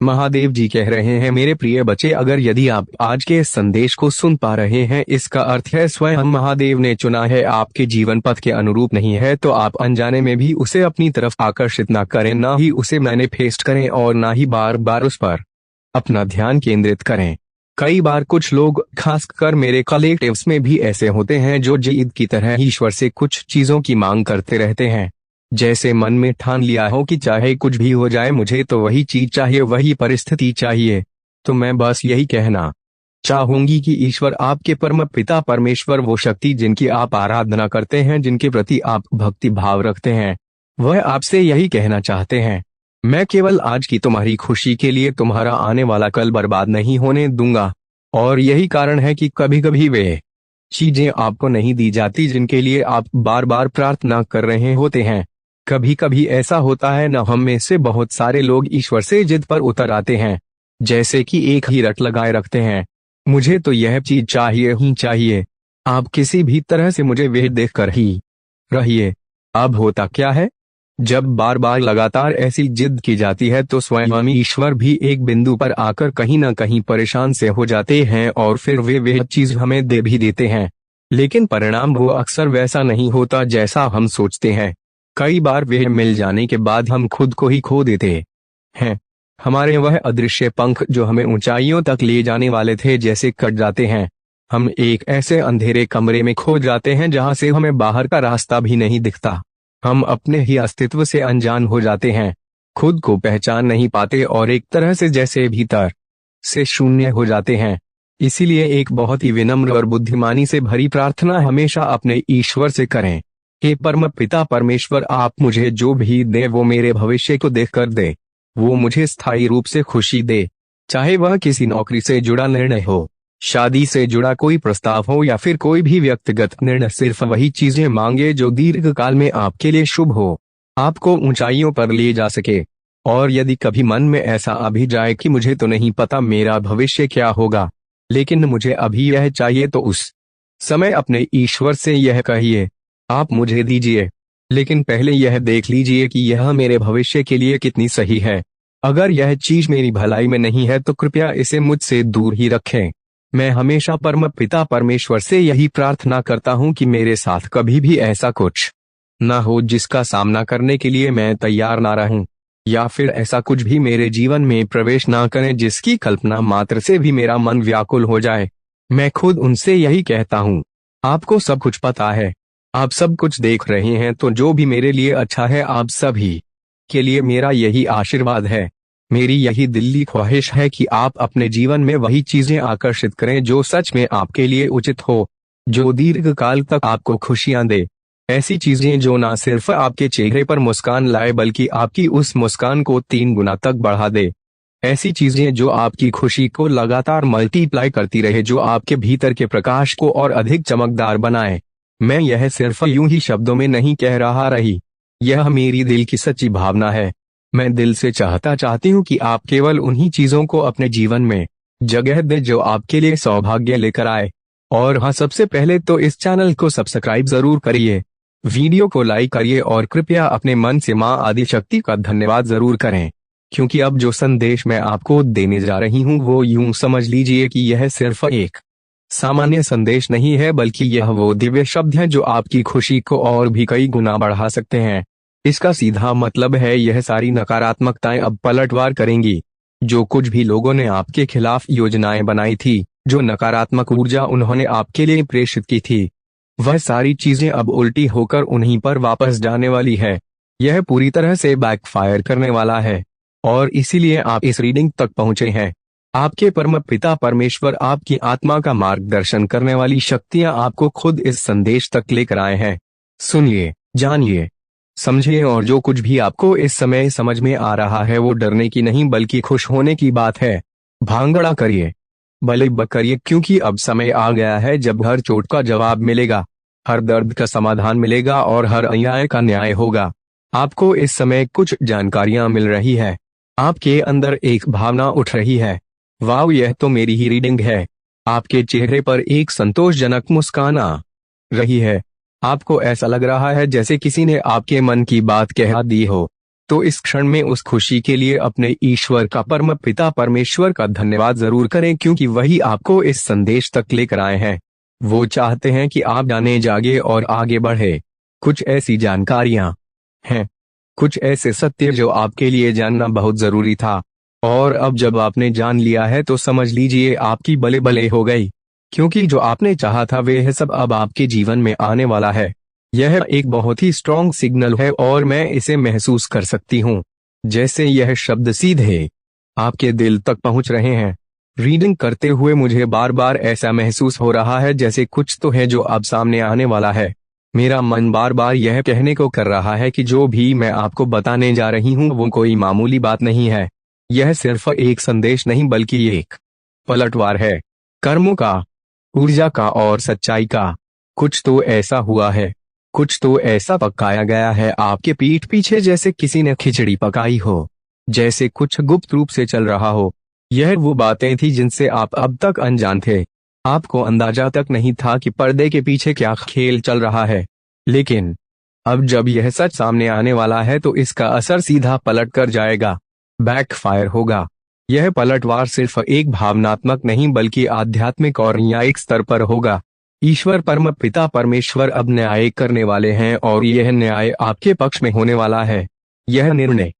महादेव जी कह रहे हैं, मेरे प्रिय बच्चे, अगर यदि आप आज के इस संदेश को सुन पा रहे हैं, इसका अर्थ है स्वयं महादेव ने चुना है, आपके जीवन पथ के अनुरूप नहीं है, तो आप अनजाने में भी उसे अपनी तरफ आकर्षित ना करें, ना ही उसे मैनिफेस्ट करें और ना ही बार बार उस पर अपना ध्यान केंद्रित करें। कई बार कुछ लोग, खासकर मेरे कलेक्टिव्स में भी ऐसे होते हैं, जो जिद की तरह ईश्वर से कुछ चीजों की मांग करते रहते हैं। जैसे मन में ठान लिया हो कि चाहे कुछ भी हो जाए, मुझे तो वही चीज चाहिए, वही परिस्थिति चाहिए। तो मैं बस यही कहना चाहूंगी कि ईश्वर, आपके परम पिता परमेश्वर, वो शक्ति जिनकी आप आराधना करते हैं, जिनके प्रति आप भक्ति भाव रखते हैं, वह आपसे यही कहना चाहते हैं, मैं केवल आज की तुम्हारी खुशी के लिए तुम्हारा आने वाला कल बर्बाद नहीं होने दूंगा। और यही कारण है कि कभी कभी वे चीजें आपको नहीं दी जाती जिनके लिए आप बार बार प्रार्थना कर रहे होते हैं। कभी कभी ऐसा होता है, न हम में से बहुत सारे लोग ईश्वर से जिद पर उतर आते हैं, जैसे कि एक ही रट लगाए रखते हैं, मुझे तो यह चीज चाहिए ही चाहिए, आप किसी भी तरह से मुझे वह देखकर ही रहिए। अब होता क्या है, जब बार बार लगातार ऐसी जिद की जाती है, तो स्वयं ईश्वर भी एक बिंदु पर आकर कहीं ना कहीं परेशान से हो जाते हैं और फिर वे वह चीज हमें दे भी देते हैं, लेकिन परिणाम वो अक्सर वैसा नहीं होता जैसा हम सोचते हैं। कई बार वह मिल जाने के बाद हम खुद को ही खो देते हैं, हमारे वह अदृश्य पंख जो हमें ऊंचाइयों तक ले जाने वाले थे, जैसे कट जाते हैं। हम एक ऐसे अंधेरे कमरे में खो जाते हैं जहां से हमें बाहर का रास्ता भी नहीं दिखता। हम अपने ही अस्तित्व से अनजान हो जाते हैं, खुद को पहचान नहीं पाते और एक तरह से जैसे भीतर से शून्य हो जाते हैं। इसीलिए एक बहुत ही विनम्र और बुद्धिमानी से भरी प्रार्थना हमेशा अपने ईश्वर से करें, हे परम पिता परमेश्वर, आप मुझे जो भी दे वो मेरे भविष्य को देखकर दे, वो मुझे स्थायी रूप से खुशी दे, चाहे वह किसी नौकरी से जुड़ा निर्णय हो, शादी से जुड़ा कोई प्रस्ताव हो या फिर कोई भी व्यक्तिगत निर्णय। सिर्फ वही चीजें मांगे जो दीर्घ काल में आपके लिए शुभ हो, आपको ऊंचाइयों पर ले जा सके। और यदि कभी मन में ऐसा आ भी जाए कि मुझे तो नहीं पता मेरा भविष्य क्या होगा, लेकिन मुझे अभी यह चाहिए, तो उस समय अपने ईश्वर से यह कहिए, आप मुझे दीजिए, लेकिन पहले यह देख लीजिए कि यह मेरे भविष्य के लिए कितनी सही है। अगर यह चीज मेरी भलाई में नहीं है तो कृपया इसे मुझसे दूर ही रखें। मैं हमेशा परम पिता परमेश्वर से यही प्रार्थना करता हूँ कि मेरे साथ कभी भी ऐसा कुछ न हो जिसका सामना करने के लिए मैं तैयार ना रहूं, या फिर ऐसा कुछ भी मेरे जीवन में प्रवेश ना करें जिसकी कल्पना मात्र से भी मेरा मन व्याकुल हो जाए। मैं खुद उनसे यही कहता हूँ, आपको सब कुछ पता है, आप सब कुछ देख रहे हैं, तो जो भी मेरे लिए अच्छा है आप सभी के लिए मेरा यही आशीर्वाद है। मेरी यही दिली ख्वाहिश है कि आप अपने जीवन में वही चीजें आकर्षित करें जो सच में आपके लिए उचित हो, जो दीर्घ काल तक आपको खुशियां दे। ऐसी चीजें जो ना सिर्फ आपके चेहरे पर मुस्कान लाए बल्कि आपकी उस मुस्कान को 3 गुना तक बढ़ा दे। ऐसी चीजें जो आपकी खुशी को लगातार मल्टीप्लाई करती रहे, जो आपके भीतर के प्रकाश को और अधिक चमकदार बनाए। मैं यह सिर्फ यूं ही शब्दों में नहीं कह रही, यह मेरी दिल की सच्ची भावना है। मैं दिल से चाहती हूँ कि आप केवल उन्हीं चीजों को अपने जीवन में जगह दें जो आपके लिए सौभाग्य लेकर आए। और हाँ, सबसे पहले तो इस चैनल को सब्सक्राइब जरूर करिए, वीडियो को लाइक करिए और कृपया अपने मन से माँ आदि शक्ति का धन्यवाद जरूर करें, क्योंकि अब जो संदेश मैं आपको देने जा रही हूँ वो यूं समझ लीजिए कि यह सिर्फ एक सामान्य संदेश नहीं है, बल्कि यह वो दिव्य शब्द हैं जो आपकी खुशी को और भी कई गुना बढ़ा सकते हैं। इसका सीधा मतलब है, यह सारी नकारात्मकताएं अब पलटवार करेंगी। जो कुछ भी लोगों ने आपके खिलाफ योजनाएं बनाई थी, जो नकारात्मक ऊर्जा उन्होंने आपके लिए प्रेषित की थी, वह सारी चीजें अब उल्टी होकर उन्हीं पर वापस जाने वाली है। यह पूरी तरह से बैकफायर करने वाला है, और इसीलिए आप इस रीडिंग तक पहुंचे हैं। आपके परम पिता परमेश्वर, आपकी आत्मा का मार्गदर्शन करने वाली शक्तियां आपको खुद इस संदेश तक लेकर आए हैं। सुनिए, जानिए, समझिए, और जो कुछ भी आपको इस समय समझ में आ रहा है वो डरने की नहीं बल्कि खुश होने की बात है। भांगड़ा करिए, बलिब करिए, क्योंकि अब समय आ गया है जब हर चोट का जवाब मिलेगा, हर दर्द का समाधान मिलेगा और हर अन्याय का न्याय होगा। आपको इस समय कुछ जानकारियां मिल रही है, आपके अंदर एक भावना उठ रही है, वाव, यह तो मेरी ही रीडिंग है। आपके चेहरे पर एक संतोषजनक मुस्कान आ रही है। आपको ऐसा लग रहा है जैसे किसी ने आपके मन की बात कह दी हो। तो इस क्षण में उस खुशी के लिए अपने ईश्वर का परम पिता परमेश्वर का धन्यवाद जरूर करें, क्योंकि वही आपको इस संदेश तक लेकर आए हैं। वो चाहते हैं कि आप जाने, जागे और आगे बढ़े। कुछ ऐसी जानकारियां हैं, कुछ ऐसे सत्य जो आपके लिए जानना बहुत जरूरी था, और अब जब आपने जान लिया है तो समझ लीजिए आपकी बले बले हो गई, क्योंकि जो आपने चाहा था वह सब अब आपके जीवन में आने वाला है। यह एक बहुत ही स्ट्रॉन्ग सिग्नल है और मैं इसे महसूस कर सकती हूँ, जैसे यह शब्द सीधे आपके दिल तक पहुंच रहे हैं। रीडिंग करते हुए मुझे बार बार ऐसा महसूस हो रहा है जैसे कुछ तो है जो अब सामने आने वाला है। मेरा मन बार बार यह कहने को कर रहा है कि जो भी मैं आपको बताने जा रही हूँ वो कोई मामूली बात नहीं है। यह सिर्फ एक संदेश नहीं बल्कि एक पलटवार है, कर्मों का, ऊर्जा का और सच्चाई का। कुछ तो ऐसा हुआ है, कुछ तो ऐसा पकाया गया है आपके पीठ पीछे, जैसे किसी ने खिचड़ी पकाई हो, जैसे कुछ गुप्त रूप से चल रहा हो। यह वो बातें थी जिनसे आप अब तक अनजान थे। आपको अंदाजा तक नहीं था कि पर्दे के पीछे क्या खेल चल रहा है। लेकिन अब जब यह सच सामने आने वाला है तो इसका असर सीधा पलट कर जाएगा, बैकफायर होगा। यह पलटवार सिर्फ एक भावनात्मक नहीं बल्कि आध्यात्मिक और न्यायिक स्तर पर होगा। ईश्वर परम पिता परमेश्वर अब न्याय करने वाले हैं और यह न्याय आपके पक्ष में होने वाला है। यह निर्णय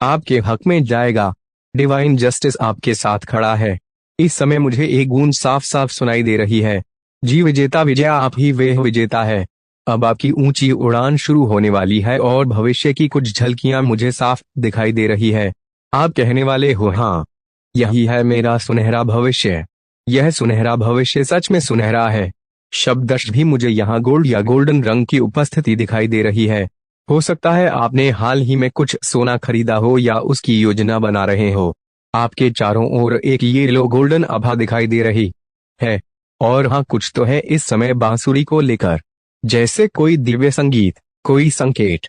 आपके हक में जाएगा। डिवाइन जस्टिस आपके साथ खड़ा है। इस समय मुझे एक गूंज साफ साफ सुनाई दे रही है, जी विजेता, विजया आप ही वह विजेता है। अब आपकी ऊंची उड़ान शुरू होने वाली है और भविष्य की कुछ झलकियां मुझे साफ दिखाई दे रही है। आप कहने वाले हो, हाँ यही है मेरा सुनहरा भविष्य। यह सुनहरा भविष्य सच में सुनहरा है। शब्दश भी मुझे यहाँ गोल्ड या गोल्डन रंग की उपस्थिति दिखाई दे रही है। हो सकता है आपने हाल ही में कुछ सोना खरीदा हो या उसकी योजना बना रहे हो। आपके चारों ओर एक येलो गोल्डन आभा दिखाई दे रही है। और हाँ, कुछ तो है इस समय बांसुरी को लेकर, जैसे कोई दिव्य संगीत, कोई संकेत,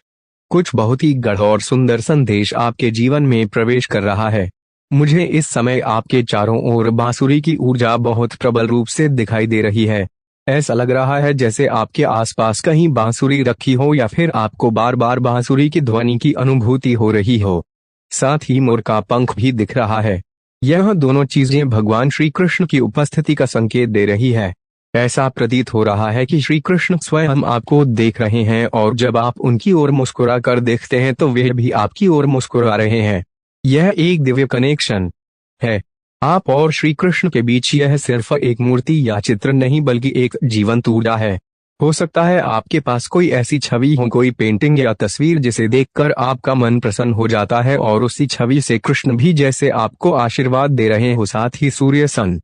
कुछ बहुत ही गढ़ और सुंदर संदेश आपके जीवन में प्रवेश कर रहा है। मुझे इस समय आपके चारों ओर बांसुरी की ऊर्जा बहुत प्रबल रूप से दिखाई दे रही है। ऐसा लग रहा है जैसे आपके आसपास कहीं बांसुरी रखी हो या फिर आपको बार बार बांसुरी की ध्वनि की अनुभूति हो रही हो। साथ ही मोर का पंख भी दिख रहा है। यह दोनों चीजें भगवान श्री कृष्ण की उपस्थिति का संकेत दे रही है। ऐसा प्रतीत हो रहा है कि श्री कृष्ण स्वयं आपको देख रहे हैं और जब आप उनकी ओर मुस्कुरा कर देखते हैं तो वे भी आपकी ओर मुस्कुरा रहे हैं। यह एक दिव्य कनेक्शन है। आप और श्री कृष्ण के बीच यह सिर्फ एक मूर्ति या चित्र नहीं बल्कि एक जीवंत ऊर्जा है। हो सकता है आपके पास कोई ऐसी छवि हो, कोई पेंटिंग या तस्वीर जिसे देखकर आपका मन प्रसन्न हो जाता है और उसी छवि से कृष्ण भी जैसे आपको आशीर्वाद दे रहे हो। साथ ही सूर्य सन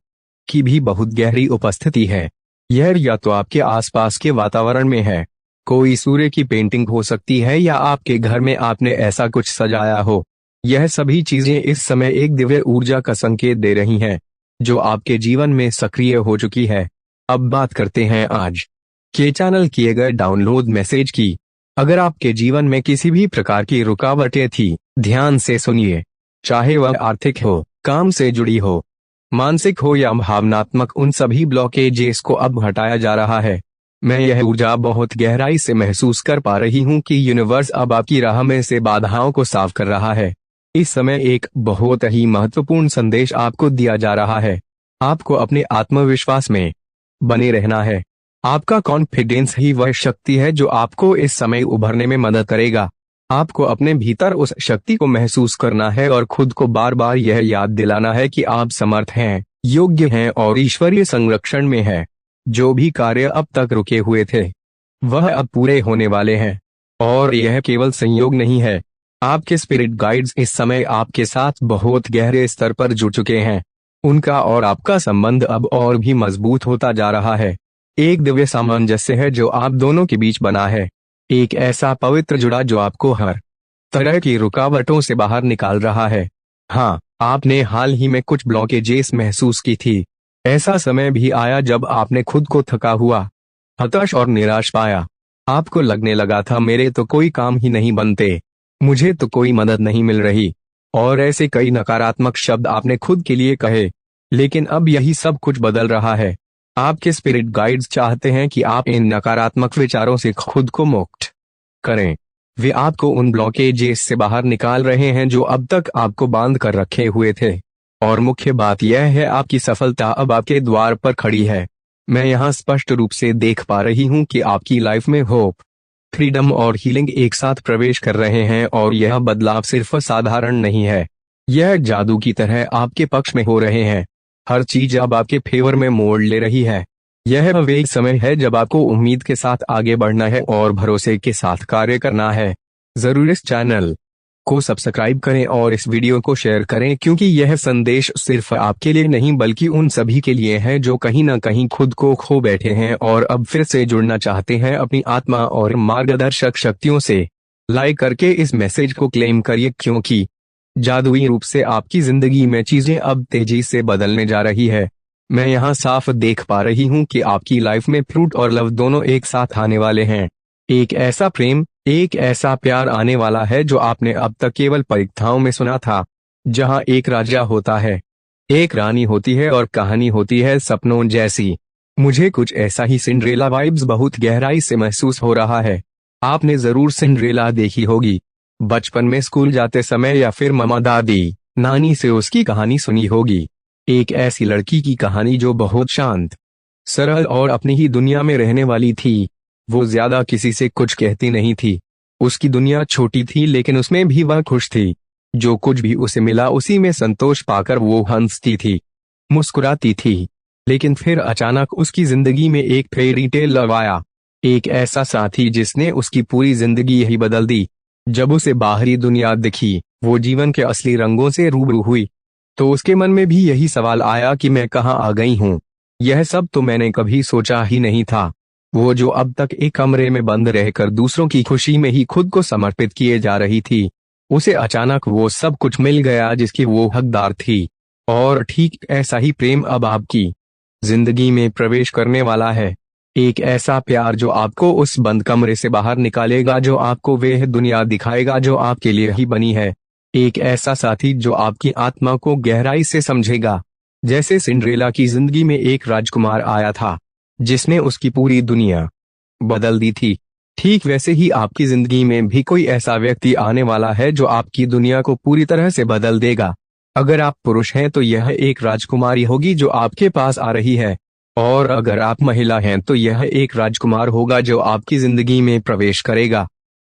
की भी बहुत गहरी उपस्थिति है। यह या तो आपके आसपास के वातावरण में है, कोई सूर्य की पेंटिंग हो सकती है, या आपके घर में आपने ऐसा कुछ सजाया हो। यह सभी चीजें इस समय एक दिव्य ऊर्जा का संकेत दे रही हैं, जो आपके जीवन में सक्रिय हो चुकी है। अब बात करते हैं आज के चैनल किए गए डाउनलोड मैसेज की। अगर आपके जीवन में किसी भी प्रकार की रुकावटें थी, ध्यान से सुनिए। चाहे वह आर्थिक हो, काम से जुड़ी हो, मानसिक हो या भावनात्मक, उन सभी ब्लॉकेजेस को अब हटाया जा रहा है। मैं यह ऊर्जा बहुत गहराई से महसूस कर पा रही हूँ कि यूनिवर्स अब आपकी राह में से बाधाओं को साफ कर रहा है। इस समय एक बहुत ही महत्वपूर्ण संदेश आपको दिया जा रहा है। आपको अपने आत्मविश्वास में बने रहना है। आपका कॉन्फिडेंस ही वह शक्ति है जो आपको इस समय उभरने में मदद करेगा। आपको अपने भीतर उस शक्ति को महसूस करना है और खुद को बार बार यह याद दिलाना है कि आप समर्थ हैं, योग्य हैं और ईश्वरीय संरक्षण में हैं। जो भी कार्य अब तक रुके हुए थे वह अब पूरे होने वाले हैं। और यह केवल संयोग नहीं है। आपके स्पिरिट गाइड्स इस समय आपके साथ बहुत गहरे स्तर पर जुड़ चुके हैं। उनका और आपका संबंध अब और भी मजबूत होता जा रहा है। एक दिव्य सामंजस्य है जो आप दोनों के बीच बना है। एक ऐसा पवित्र जुड़ा जो आपको हर तरह की रुकावटों से बाहर निकाल रहा है। हाँ, आपने हाल ही में कुछ ब्लॉकेजेस महसूस की थी। ऐसा समय भी आया जब आपने खुद को थका हुआ, हताश और निराश पाया। आपको लगने लगा था मेरे तो कोई काम ही नहीं बनते, मुझे तो कोई मदद नहीं मिल रही, और ऐसे कई नकारात्मक शब्द आपने खुद के लिए कहे। लेकिन अब यही सब कुछ बदल रहा है। आपके स्पिरिट गाइड्स चाहते हैं कि आप इन नकारात्मक विचारों से खुद को मुक्त करें। वे आपको उन ब्लॉकेजेस से बाहर निकाल रहे हैं जो अब तक आपको बांध कर रखे हुए थे। और मुख्य बात यह है, आपकी सफलता अब आपके द्वार पर खड़ी है। मैं यहाँ स्पष्ट रूप से देख पा रही हूँ कि आपकी लाइफ में होप, फ्रीडम और हीलिंग एक साथ प्रवेश कर रहे हैं, और यह बदलाव सिर्फ साधारण नहीं है, यह जादू की तरह आपके पक्ष में हो रहे हैं। हर चीज अब आपके फेवर में मोड़ ले रही है। यह वे समय है जब आपको उम्मीद के साथ आगे बढ़ना है और भरोसे के साथ कार्य करना है। जरूर इस चैनल को सब्सक्राइब करें और इस वीडियो को शेयर करें, क्योंकि यह संदेश सिर्फ आपके लिए नहीं बल्कि उन सभी के लिए है जो कहीं ना कहीं खुद को खो बैठे हैं और अब फिर से जुड़ना चाहते हैं अपनी आत्मा और मार्गदर्शक शक्तियों से। लाइक करके इस मैसेज को क्लेम करिए, क्योंकि जादुई रूप से आपकी जिंदगी में चीजें अब तेजी से बदलने जा रही है। मैं यहाँ साफ देख पा रही हूँ कि आपकी लाइफ में फ्रूट और लव दोनों एक साथ आने वाले हैं। एक ऐसा प्रेम, एक ऐसा प्यार आने वाला है जो आपने अब तक केवल परीक्षाओं में सुना था, जहाँ एक राजा होता है, एक रानी होती है और कहानी होती है सपनों जैसी। मुझे कुछ ऐसा ही सिंड्रेला वाइब्स बहुत गहराई से महसूस हो रहा है। आपने जरूर सिंड्रेला देखी होगी, बचपन में स्कूल जाते समय, या फिर ममा दादी नानी से उसकी कहानी सुनी होगी। एक ऐसी लड़की की कहानी जो बहुत शांत, सरल और अपनी ही दुनिया में रहने वाली थी। वो ज्यादा किसी से कुछ कहती नहीं थी। उसकी दुनिया छोटी थी, लेकिन उसमें भी वह खुश थी। जो कुछ भी उसे मिला उसी में संतोष पाकर वो हंसती थी, मुस्कुराती थी। लेकिन फिर अचानक उसकी जिंदगी में एक फेरी टेल आया, एक ऐसा साथी जिसने उसकी पूरी जिंदगी ही बदल दी। जब उसे बाहरी दुनिया दिखी, वो जीवन के असली रंगों से रूबरू हुई, तो उसके मन में भी यही सवाल आया कि मैं कहाँ आ गई हूँ। यह सब तो मैंने कभी सोचा ही नहीं था। वो जो अब तक एक कमरे में बंद रहकर दूसरों की खुशी में ही खुद को समर्पित किए जा रही थी, उसे अचानक वो सब कुछ मिल गया जिसकी वो हकदार थी। और ठीक ऐसा ही प्रेम अब आपकी जिंदगी में प्रवेश करने वाला है। एक ऐसा प्यार जो आपको उस बंद कमरे से बाहर निकालेगा, जो आपको वह दुनिया दिखाएगा जो आपके लिए ही बनी है। एक ऐसा साथी जो आपकी आत्मा को गहराई से समझेगा। जैसे सिंड्रेला की जिंदगी में एक राजकुमार आया था जिसने उसकी पूरी दुनिया बदल दी थी, ठीक वैसे ही आपकी जिंदगी में भी कोई ऐसा व्यक्ति आने वाला है जो आपकी दुनिया को पूरी तरह से बदल देगा। अगर आप पुरुष हैं तो यह एक राजकुमारी होगी जो आपके पास आ रही है, और अगर आप महिला हैं तो यह एक राजकुमार होगा जो आपकी जिंदगी में प्रवेश करेगा।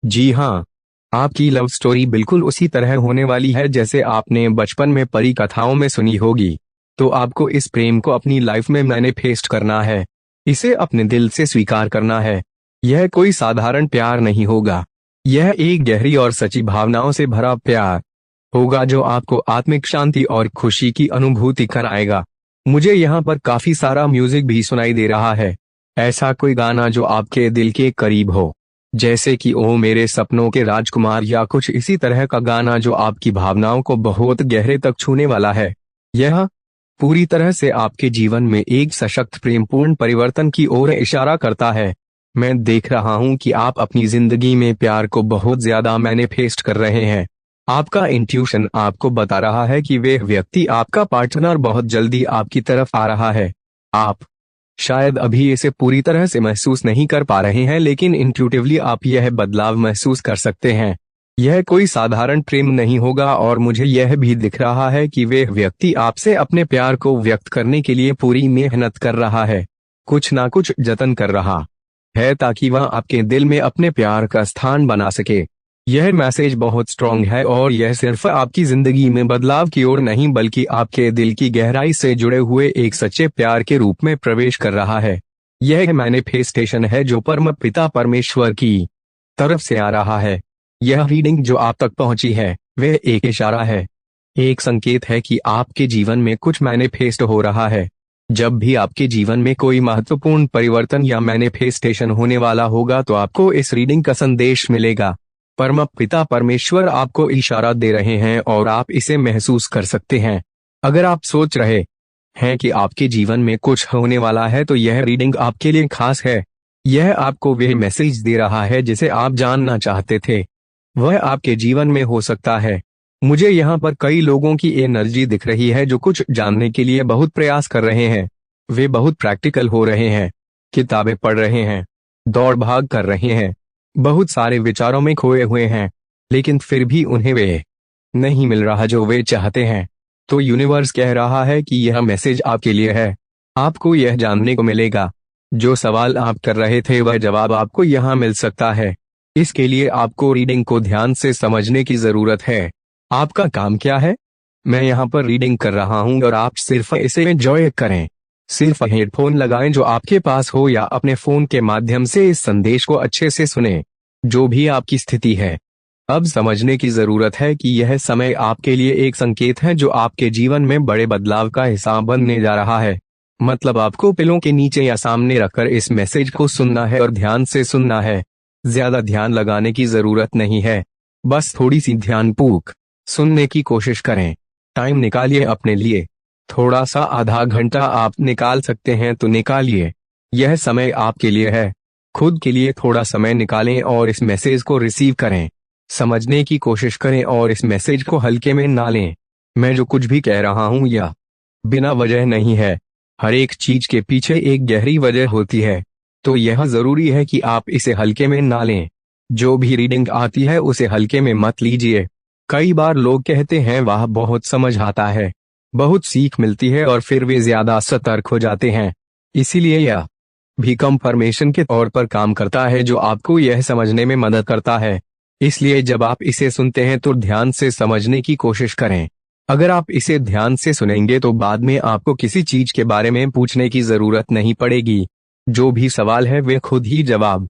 जी हाँ, आपकी लव स्टोरी बिल्कुल उसी तरह होने वाली है जैसे आपने बचपन में परी कथाओं में सुनी होगी। तो आपको इस प्रेम को अपनी लाइफ में मैनिफेस्ट करना है, इसे अपने दिल से स्वीकार करना है। यह कोई साधारण प्यार नहीं होगा, यह एक गहरी और सच्ची भावनाओं से भरा प्यार होगा जो आपको आत्मिक शांति और खुशी की अनुभूति कराएगा। मुझे यहाँ पर काफी सारा म्यूजिक भी सुनाई दे रहा है। ऐसा कोई गाना जो आपके दिल के करीब हो, जैसे कि ओ मेरे सपनों के राजकुमार, या कुछ इसी तरह का गाना जो आपकी भावनाओं को बहुत गहरे तक छूने वाला है। यह पूरी तरह से आपके जीवन में एक सशक्त प्रेमपूर्ण परिवर्तन की ओर इशारा करता है। मैं देख रहा हूं कि आप अपनी जिंदगी में प्यार को बहुत ज्यादा मैनिफेस्ट कर रहे हैं। आपका इंट्यूशन आपको बता रहा है कि वह व्यक्ति, आपका पार्टनर, बहुत जल्दी आपकी तरफ आ रहा है। आप शायद अभी इसे पूरी तरह से महसूस नहीं कर पा रहे हैं, लेकिन इंट्यूटिवली आप यह बदलाव महसूस कर सकते हैं। यह कोई साधारण प्रेम नहीं होगा, और मुझे यह भी दिख रहा है कि वह व्यक्ति आपसे अपने प्यार को व्यक्त करने के लिए पूरी मेहनत कर रहा है, कुछ ना कुछ जतन कर रहा है, ताकि वह आपके दिल में अपने प्यार का स्थान बना सके। यह मैसेज बहुत स्ट्रांग है, और यह सिर्फ आपकी जिंदगी में बदलाव की ओर नहीं बल्कि आपके दिल की गहराई से जुड़े हुए एक सच्चे प्यार के रूप में प्रवेश कर रहा है। यह मैनिफेस्टेशन है जो परम पिता परमेश्वर की तरफ से आ रहा है। यह रीडिंग जो आप तक पहुंची है वह एक इशारा है, एक संकेत है कि आपके जीवन में कुछ मैनिफेस्ट हो रहा है। जब भी आपके जीवन में कोई महत्वपूर्ण परिवर्तन या मैनिफेस्टेशन होने वाला होगा तो आपको इस रीडिंग का संदेश मिलेगा। परम पिता परमेश्वर आपको इशारा दे रहे हैं और आप इसे महसूस कर सकते हैं। अगर आप सोच रहे हैं कि आपके जीवन में कुछ होने वाला है तो यह रीडिंग आपके लिए खास है। यह आपको वह मैसेज दे रहा है जिसे आप जानना चाहते थे, वह आपके जीवन में हो सकता है। मुझे यहाँ पर कई लोगों की एनर्जी दिख रही है जो कुछ जानने के लिए बहुत प्रयास कर रहे हैं। वे बहुत प्रैक्टिकल हो रहे हैं, किताबें पढ़ रहे हैं, दौड़ भाग कर रहे हैं, बहुत सारे विचारों में खोए हुए हैं, लेकिन फिर भी उन्हें वे नहीं मिल रहा जो वे चाहते हैं। तो यूनिवर्स कह रहा है कि यह मैसेज आपके लिए है। आपको यह जानने को मिलेगा, जो सवाल आप कर रहे थे वह जवाब आपको यहाँ मिल सकता है। इसके लिए आपको रीडिंग को ध्यान से समझने की जरूरत है। आपका काम क्या है? मैं यहाँ पर रीडिंग कर रहा हूँ और आप सिर्फ इसे एंजॉय करें। सिर्फ हेडफोन लगाएं जो आपके पास हो या अपने फोन के माध्यम से इस संदेश को अच्छे से सुने, जो भी आपकी स्थिति है। अब समझने की जरूरत है कि यह समय आपके लिए एक संकेत है जो आपके जीवन में बड़े बदलाव का हिस्सा बनने जा रहा है। मतलब आपको पिलों के नीचे या सामने रखकर इस मैसेज को सुनना है और ध्यान से सुनना है। ज्यादा ध्यान लगाने की जरूरत नहीं है, बस थोड़ी सी ध्यानपूर्वक सुनने की कोशिश करें। टाइम निकालिए अपने लिए। थोड़ा सा आधा घंटा आप निकाल सकते हैं तो निकालिए। यह समय आपके लिए है। खुद के लिए थोड़ा समय निकालें और इस मैसेज को रिसीव करें। समझने की कोशिश करें और इस मैसेज को हल्के में ना लें। मैं जो कुछ भी कह रहा हूं यह बिना वजह नहीं है। हर एक चीज के पीछे एक गहरी वजह होती है, तो यह जरूरी है कि आप इसे हल्के में ना लें। जो भी रीडिंग आती है उसे हल्के में मत लीजिए। कई बार लोग कहते हैं वाह बहुत समझ आता है, बहुत सीख मिलती है और फिर वे ज्यादा सतर्क हो जाते हैं। इसीलिए यह भी कंफर्मेशन के तौर पर काम करता है जो आपको यह समझने में मदद करता है। इसलिए जब आप इसे सुनते हैं तो ध्यान से समझने की कोशिश करें। अगर आप इसे ध्यान से सुनेंगे तो बाद में आपको किसी चीज के बारे में पूछने की जरूरत नहीं पड़ेगी। जो भी सवाल है वे खुद ही जवाब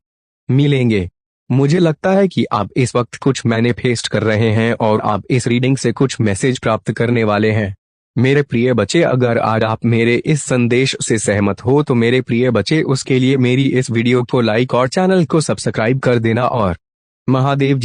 मिलेंगे। मुझे लगता है कि आप इस वक्त कुछ मैनिफेस्ट कर रहे हैं और आप इस रीडिंग से कुछ मैसेज प्राप्त करने वाले हैं। मेरे प्रिय बच्चे, अगर आज आप मेरे इस संदेश से सहमत हो तो मेरे प्रिय बच्चे उसके लिए मेरी इस वीडियो को लाइक और चैनल को सब्सक्राइब कर देना और महादेव जी